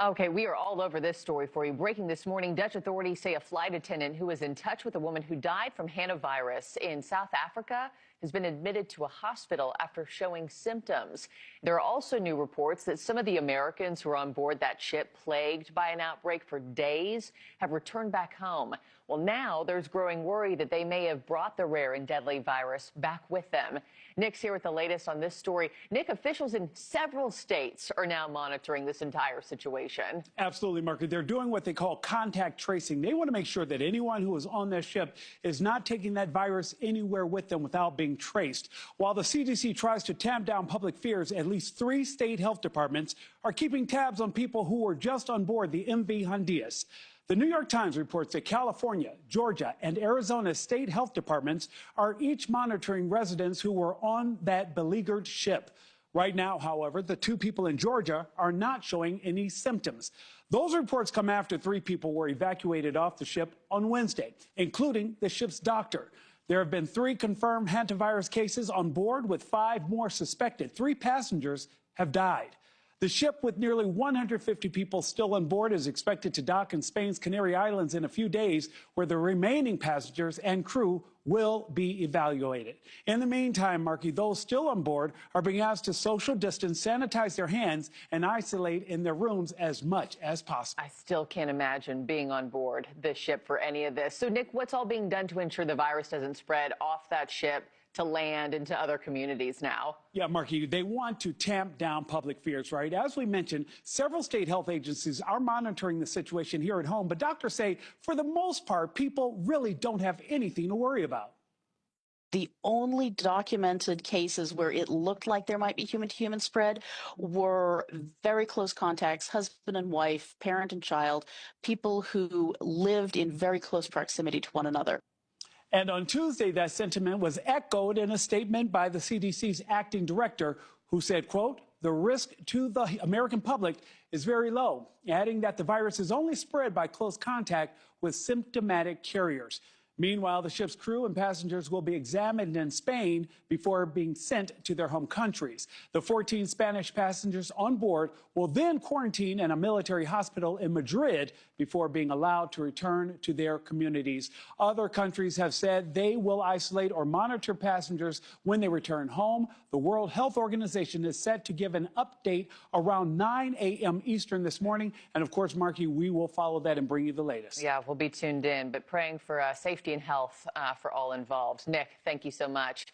Okay, we are all over this story for you. Breaking this morning, Dutch authorities say a flight attendant who was in touch with a woman who died from Hantavirus in South Africa has been admitted to a hospital after showing symptoms. There are also new reports that some of the Americans who were on board that ship plagued by an outbreak for days have returned back home. Well, now there's growing worry that they may have brought the rare and deadly virus back with them. Nick's here with the latest on this story. Nick, officials in several states are now monitoring this entire situation. Absolutely, Mark. They're doing what they call contact tracing. They want to make sure that anyone who is on this ship is not taking that virus anywhere with them without being traced. While the CDC tries to tamp down public fears, at least 3 state health departments are keeping tabs on people who were just on board the MV Hontavirus. The New York Times reports that California, Georgia, and Arizona state health departments are each monitoring residents who were on that beleaguered ship. Right now, however, the 2 people in Georgia are not showing any symptoms. Those reports come after 3 people were evacuated off the ship on Wednesday, including the ship's doctor. There have been 3 confirmed hantavirus cases on board, with 5 more suspected. 3 passengers have died. The ship, with nearly 150 people still on board, is expected to dock in Spain's Canary Islands in a few days, where the remaining passengers and crew will be evaluated. In the meantime, Marky, those still on board are being asked to social distance, sanitize their hands, and isolate in their rooms as much as possible. I still can't imagine being on board this ship for any of this. So, Nick, what's all being done to ensure the virus doesn't spread off that ship to land into other communities now? Yeah, Marky, they want to tamp down public fears, right? As we mentioned, several state health agencies are monitoring the situation here at home, but doctors say, for the most part, people really don't have anything to worry about. The only documented cases where it looked like there might be human-to-human spread were very close contacts, husband and wife, parent and child, people who lived in very close proximity to one another. And on Tuesday, that sentiment was echoed in a statement by the CDC's acting director, who said, quote, "The risk to the American public is very low," adding that the virus is only spread by close contact with symptomatic carriers. Meanwhile, the ship's crew and passengers will be examined in Spain before being sent to their home countries. The 14 Spanish passengers on board will then quarantine in a military hospital in Madrid before being allowed to return to their communities. Other countries have said they will isolate or monitor passengers when they return home. The World Health Organization is set to give an update around 9 a.m. Eastern this morning. And of course, Marky, we will follow that and bring you the latest. Yeah, we'll be tuned in, but praying for safety and health for all involved. Nick, thank you so much.